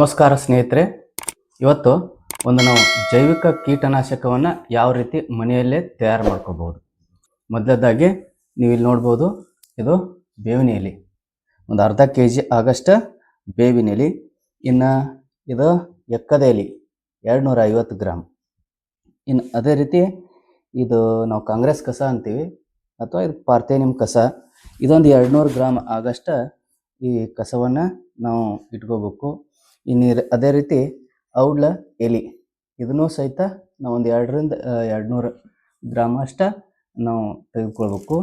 ನಮಸ್ಕಾರ ಸ್ನೇಹಿತರೆ, ಇವತ್ತು ನಾವು ಜೈವಿಕ ಕೀಟನಾಶಕವನ್ನು ಯಾವ ರೀತಿ ಮನೆಯಲ್ಲೇ ತಯಾರು ಮಾಡ್ಕೋಬಹುದು. ಮೊದಲದಾಗಿ ನೀವು ಇಲ್ಲಿ ನೋಡ್ಬೋದು, ಇದು ಬೇವಿನ ಎಲೆ, ಒಂದು ಅರ್ಧ kg ಆಗಷ್ಟು ಬೇವಿನ ಎಲೆ. ಇನ್ನು ಇದು ಎಕ್ಕದ ಎಲೆ 250 ಗ್ರಾಮ್. ಇನ್ನು ಅದೇ ರೀತಿ ಇದು ನಾವು ಕಾಂಗ್ರೆಸ್ ಕಸ ಅಂತೀವಿ, ಅಥವಾ ಇದು ಪಾರ್ಥೇನಿಯಂ ಕಸ. ಇದೊಂದು 200 ಗ್ರಾಮ್ ಆಗಷ್ಟು ಈ ಕಸವನ್ನು ನಾವು ಇಟ್ಕೋಬೇಕು. ಇನ್ನು ಅದೇ ರೀತಿ ಔಡ್ಲ ಎಲೆ, ಇದನ್ನು ಸಹಿತ ನಾವು ಒಂದು 200 ರಿಂದ 200 ಗ್ರಾಮ್ ಅಷ್ಟು ನಾವು ತೆಗೆದುಕೊಳ್ಬೇಕು.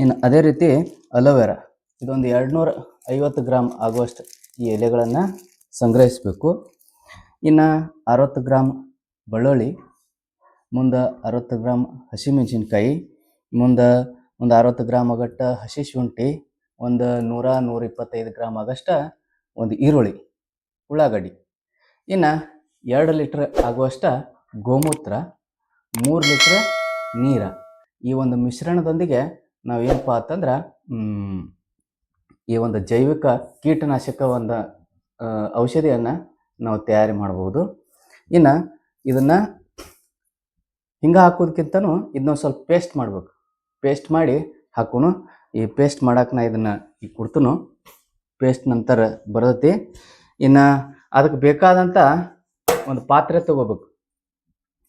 ಇನ್ನು ಅದೇ ರೀತಿ ಅಲೋವೆರಾ, ಇದೊಂದು 250 ಗ್ರಾಮ್ ಆಗುವಷ್ಟು ಈ ಎಲೆಗಳನ್ನು ಸಂಗ್ರಹಿಸಬೇಕು. ಇನ್ನು 60 ಗ್ರಾಮ್ ಬೆಳ್ಳುಳ್ಳಿ, ಮುಂದೆ 60 ಗ್ರಾಮ್ ಹಸಿಮೆಣಸಿನ್ಕಾಯಿ, ಮುಂದೆ ಒಂದು 60 ಗ್ರಾಮ್ ಆಗಟ್ಟು ಹಸಿ ಶುಂಠಿ, ಒಂದು 100-125 ಗ್ರಾಮ್ ಆಗಷ್ಟು ಒಂದು ಈರುಳ್ಳಿ, ಉಳ್ಳಾಗಡ್ಡಿ. ಇನ್ನು 2 ಲೀಟ್ರ್ ಆಗುವಷ್ಟು ಗೋಮೂತ್ರ, 3 ಲೀಟ್ರ್ ನೀರು. ಈ ಒಂದು ಮಿಶ್ರಣದೊಂದಿಗೆ ನಾವು ಏನಪ್ಪ ಅಂತಂದ್ರೆ ಈ ಒಂದು ಜೈವಿಕ ಕೀಟನಾಶಕ ಒಂದು ಔಷಧಿಯನ್ನು ನಾವು ತಯಾರಿ ಮಾಡ್ಬೋದು. ಇನ್ನು ಇದನ್ನು ಹಿಂಗೆ ಹಾಕೋದಕ್ಕಿಂತನೂ ಇದನ್ನ ಸ್ವಲ್ಪ ಪೇಸ್ಟ್ ಮಾಡಬೇಕು. ಪೇಸ್ಟ್ ಮಾಡಿ ಹಾಕೋನು. ಈ ಪೇಸ್ಟ್ ಮಾಡೋಕೆ ನಾ ಇದನ್ನು ಈಗ ಕೊಡ್ತನು. ಪೇಸ್ಟ್ ನಂತರ ಬರ್ತೈತಿ. ಇನ್ನು ಅದಕ್ಕೆ ಬೇಕಾದಂಥ ಒಂದು ಪಾತ್ರೆ ತೊಗೋಬೇಕು.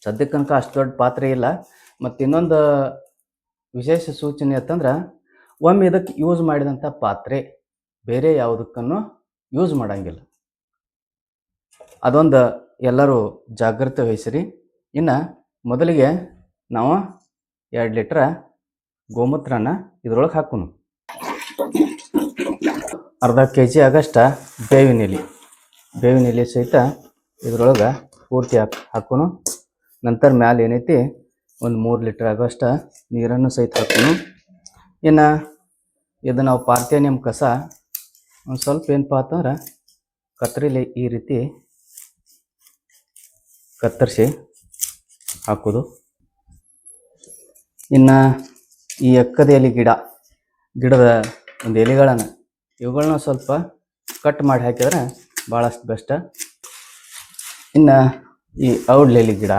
ಸದ್ಯಕ್ಕಂಕ ಅಷ್ಟು ದೊಡ್ಡ ಪಾತ್ರೆ ಇಲ್ಲ. ಮತ್ತು ಇನ್ನೊಂದು ವಿಶೇಷ ಸೂಚನೆ ಅಂತಂದ್ರೆ, ಒಮ್ಮೆ ಇದಕ್ಕೆ ಯೂಸ್ ಮಾಡಿದಂಥ ಪಾತ್ರೆ ಬೇರೆ ಯಾವುದಕ್ಕೂ ಯೂಸ್ ಮಾಡೋಂಗಿಲ್ಲ. ಅದೊಂದು ಎಲ್ಲರೂ ಜಾಗ್ರತೆ ವಹಿಸಿರಿ. ಇನ್ನು ಮೊದಲಿಗೆ ನಾವು 2 ಲೀಟ್ರ್ ಗೋಮೂತ್ರನ ಇದ್ರೊಳಗೆ ಹಾಕೋನು. ಅರ್ಧ kg ಆಗಷ್ಟು ಬೇವಿನ ಎಲೆ ಸಹಿತ ಇದ್ರೊಳಗೆ ಪೂರ್ತಿ ಹಾಕೋನು. ನಂತರ ಮ್ಯಾಲೆ ಏನೈತಿ ಒಂದು 3 ಲೀಟ್ರ್ ಆಗೋಷ್ಟು ನೀರನ್ನು ಸಹಿತ ಹಾಕೋನು. ಇನ್ನು ಇದು ನಾವು ಪಾರ್ಥೇನಿಯಂ ಕಸ ಒಂದು ಸ್ವಲ್ಪ ಏನಪ್ಪ ಅಂತಂದ್ರೆ ಕತ್ತರಿಲಿ ಈ ರೀತಿ ಕತ್ತರಿಸಿ ಹಾಕೋದು. ಇನ್ನು ಈ ಎಕ್ಕದ ಎಲೆ ಗಿಡದ ಒಂದು ಎಲೆಗಳನ್ನು ಇವುಗಳನ್ನ ಸ್ವಲ್ಪ ಕಟ್ ಮಾಡಿ ಹಾಕಿದ್ರೆ ಭಾಳಷ್ಟು ಬೆಸ್ಟ್. ಇನ್ನು ಈ ಔಡ್ಲೆಲೆ ಗಿಡ,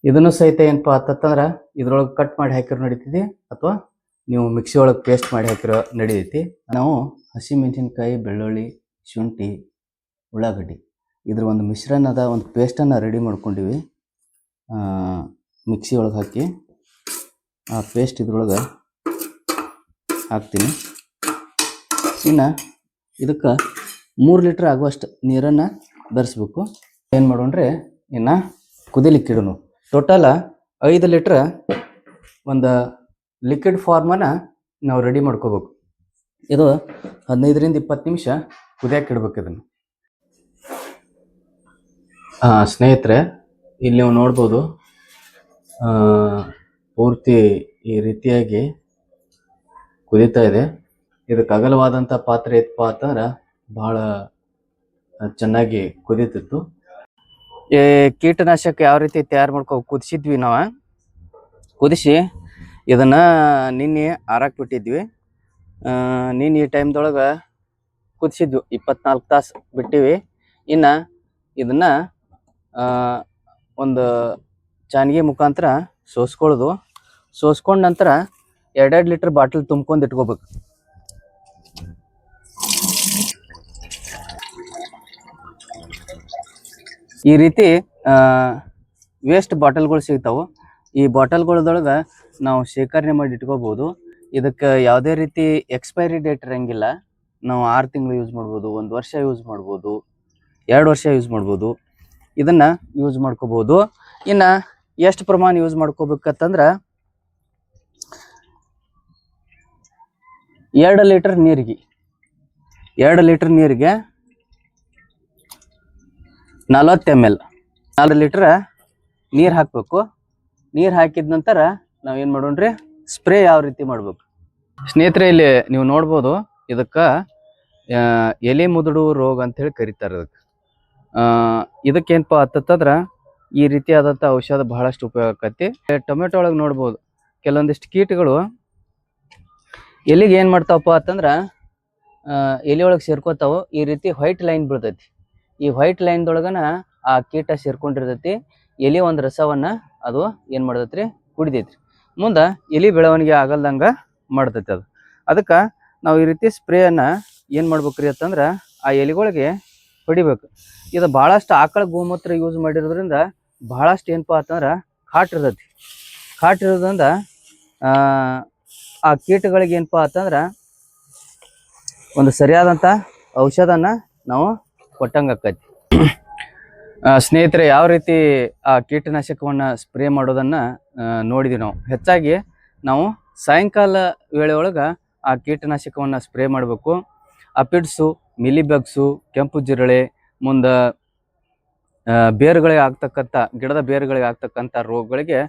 ಇದನ್ನು ಸಹಿತ ಏನಪ್ಪ ಅಂತಂದ್ರೆ ಇದ್ರೊಳಗೆ ಕಟ್ ಮಾಡಿ ಹಾಕಿರೋ ನಡೀತೈತಿ, ಅಥವಾ ನೀವು ಮಿಕ್ಸಿ ಒಳಗೆ ಪೇಸ್ಟ್ ಮಾಡಿ ಹಾಕಿರೋ ನಡೀತೈತಿ. ನಾವು ಹಸಿಮೆಣಸಿನ್ಕಾಯಿ, ಬೆಳ್ಳುಳ್ಳಿ, ಶುಂಠಿ, ಉಳ್ಳಾಗಡ್ಡಿ ಇದ್ರ ಒಂದು ಮಿಶ್ರಣದ ಒಂದು ಪೇಸ್ಟನ್ನು ರೆಡಿ ಮಾಡ್ಕೊಂಡಿವಿ. ಮಿಕ್ಸಿ ಒಳಗೆ ಹಾಕಿ ಆ ಪೇಸ್ಟ್ ಇದ್ರೊಳಗೆ ಹಾಕ್ತೀನಿ. ಇನ್ನು ಇದಕ್ಕೆ 3 ಲೀಟ್ರ್ ಆಗುವಷ್ಟು ನೀರನ್ನು ಬೆರೆಸ್ಬೇಕು. ಏನು ಮಾಡೋಣ್ರಿ, ಇನ್ನು ಕುದಿಲಿಕ್ಕಿಡೋನು. ಟೋಟಲ್ 5 ಲೀಟ್ರ್ ಒಂದು ಲಿಕ್ವಿಡ್ ಫಾರ್ಮನ್ನು ನಾವು ರೆಡಿ ಮಾಡ್ಕೋಬೇಕು. ಇದು 15 ರಿಂದ 20 ನಿಮಿಷ ಕುದಿಯಕ್ಕೆ ಇಡ್ಬೇಕು ಇದನ್ನು. ಸ್ನೇಹಿತರೆ, ಇಲ್ಲಿ ನೀವು ನೋಡ್ಬೋದು, ಪೂರ್ತಿ ಈ ರೀತಿಯಾಗಿ ಕುದೀತಾ ಇದೆ. ಇದಕ್ಕೆ ಅಗಲವಾದಂಥ ಪಾತ್ರೆ ಇತ್ತಪ್ಪ ಅಂತಂದ್ರೆ ಭಾಳ ಚೆನ್ನಾಗಿ ಕುದೀತಿತ್ತು. ಈ ಕೀಟನಾಶಕ ಯಾವ ರೀತಿ ತಯಾರು ಕುದಿಸಿದ್ವಿ ನಾವು. ಕುದಿಸಿ ಇದನ್ನು ನಿನ್ನೆ ಆರಕ್ಕೆ ಬಿಟ್ಟಿದ್ವಿ. ನಿನ್ನೆ ಈ ಟೈಮ್ದೊಳಗೆ ಕುದಿಸಿದ್ವಿ, 24 ತಾಸು ಬಿಟ್ಟಿವಿ. ಇನ್ನು ಇದನ್ನು ಒಂದು ಚಾನ್ಗೆ ಮುಖಾಂತರ ಸೋಸ್ಕೊಂಡ ನಂತರ 2 ಲೀಟ್ರ್ ಬಾಟಲ್ ತುಂಬ್ಕೊಂಡು ಇಟ್ಕೋಬೇಕು. ಈ ರೀತಿ ವೇಸ್ಟ್ ಬಾಟಲ್ಗಳು ಸಿಗ್ತಾವೆ. ಈ ಬಾಟಲ್ಗಳದೊಳಗೆ ನಾವು ಶೇಖರಣೆ ಮಾಡಿ ಇಟ್ಕೋಬೋದು. ಇದಕ್ಕೆ ಯಾವುದೇ ರೀತಿ ಎಕ್ಸ್ಪೈರಿ ಡೇಟ್ ಇರೋಂಗಿಲ್ಲ. ನಾವು 6 ತಿಂಗಳು ಯೂಸ್ ಮಾಡ್ಬೋದು, 1 ವರ್ಷ ಯೂಸ್ ಮಾಡ್ಬೋದು, 2 ವರ್ಷ ಯೂಸ್ ಮಾಡ್ಬೋದು. ಇದನ್ನು ಯೂಸ್ ಮಾಡ್ಕೋಬೋದು. ಇನ್ನು ಎಷ್ಟು ಪ್ರಮಾಣ ಯೂಸ್ ಮಾಡ್ಕೋಬೇಕಂತಂದ್ರೆ, 2 ಲೀಟ್ರ್ ನೀರಿಗೆ 40 ml 4 ಲೀಟ್ರ್ ನೀರು ಹಾಕಬೇಕು. ನೀರು ಹಾಕಿದ ನಂತರ ನಾವೇನು ಮಾಡೋಣ್ರಿ, ಸ್ಪ್ರೇ ಯಾವ ರೀತಿ ಮಾಡ್ಬೇಕು. ಸ್ನೇಹಿತರೆ, ಇಲ್ಲಿ ನೀವು ನೋಡ್ಬೋದು, ಇದಕ್ಕೆ ಎಲೆ ಮುದುಡು ರೋಗ ಅಂಥೇಳಿ ಕರೀತಾರೆ. ಇದಕ್ಕೇನಪ್ಪ ಅಂತಂದ್ರೆ ಈ ರೀತಿಯಾದಂಥ ಔಷಧ ಬಹಳಷ್ಟು ಉಪಯೋಗ ಆಕತಿ. ಟೊಮೆಟೊ ಒಳಗೆ ನೋಡ್ಬೋದು, ಕೆಲವೊಂದಿಷ್ಟು ಕೀಟಗಳು ಎಲೆಗೆ ಏನು ಮಾಡ್ತಾವಪ್ಪ ಅಂತಂದ್ರೆ ಎಲೆ ಒಳಗೆ ಸೇರ್ಕೋತಾವು. ಈ ರೀತಿ ವೈಟ್ ಲೈನ್ ಬೀಳ್ತೈತಿ. ಈ ವೈಟ್ ಲೈನ್ದೊಳಗನ ಆ ಕೀಟ ಸೇರ್ಕೊಂಡಿರ್ತೈತಿ. ಎಲೆ ಒಂದು ರಸವನ್ನ ಅದು ಏನು ಮಾಡ್ತೈತ್ರಿ, ಕುಡಿದೈತ್ರಿ. ಮುಂದೆ ಎಲೆ ಬೆಳವಣಿಗೆ ಆಗಲ್ದಂಗೆ ಮಾಡ್ತೈತಿ ಅದು. ಅದಕ್ಕೆ ನಾವು ಈ ರೀತಿ ಸ್ಪ್ರೇಯನ್ನು ಏನು ಮಾಡ್ಬೇಕ್ರಿ ಅಂತಂದ್ರೆ ಆ ಎಲೆಗಳಿಗೆ ಹೊಡಿಬೇಕು. ಇದು ಭಾಳಷ್ಟು ಆಕಳ ಗೋಮೂತ್ರ ಯೂಸ್ ಮಾಡಿರೋದ್ರಿಂದ ಭಾಳಷ್ಟು ಏನಪ್ಪ ಅಂತಂದ್ರೆ ಕಾಟ್ ಇರ್ತೈತಿ. ಕಾಟ್ ಇರೋದ್ರಿಂದ ಆ ಕೀಟಗಳಿಗೆ ಏನಪ್ಪ ಅಂತಂದ್ರೆ ಒಂದು ಸರಿಯಾದಂಥ ಔಷಧನ ನಾವು ಕೊಟ್ಟಂಗೆ ಆಕೈತಿ. ಸ್ನೇಹಿತರೆ, ಯಾವ ರೀತಿ ಆ ಕೀಟನಾಶಕವನ್ನು ಸ್ಪ್ರೇ ಮಾಡೋದನ್ನು ನೋಡಿದ್ವಿ ನಾವು. ಹೆಚ್ಚಾಗಿ ನಾವು ಸಾಯಂಕಾಲ ವೇಳೆ ಒಳಗೆ ಆ ಕೀಟನಾಶಕವನ್ನು ಸ್ಪ್ರೇ ಮಾಡಬೇಕು. ಅಪಿಡ್ಸು, ಮಿಲಿಬಗ್ಸು, ಕೆಂಪು ಜಿರಳೆ, ಮುಂದೆ ಬೇರುಗಳಿಗೆ ಆಗ್ತಕ್ಕಂಥ, ಗಿಡದ ಬೇರುಗಳಿಗೆ ಆಗ್ತಕ್ಕಂಥ ರೋಗಗಳಿಗೆ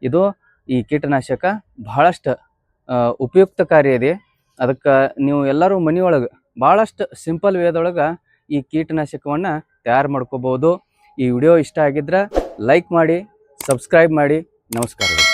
ಇದು ಈ ಕೀಟನಾಶಕ ಬಹಳಷ್ಟು ಉಪಯುಕ್ತಕಾರಿ ಇದೆ. ಅದಕ್ಕೆ ನೀವು ಎಲ್ಲರೂ ಮನೆಯೊಳಗೆ ಭಾಳಷ್ಟು ಸಿಂಪಲ್ ವೇದೊಳಗೆ ಈ ಕೀಟನಾಶಕವನ್ನು ತಯಾರು ಮಾಡ್ಕೋಬೋದು. ಈ ವಿಡಿಯೋ ಇಷ್ಟ ಆಗಿದ್ರೆ ಲೈಕ್ ಮಾಡಿ, ಸಬ್ಸ್ಕ್ರೈಬ್ ಮಾಡಿ. ನಮಸ್ಕಾರಗಳು.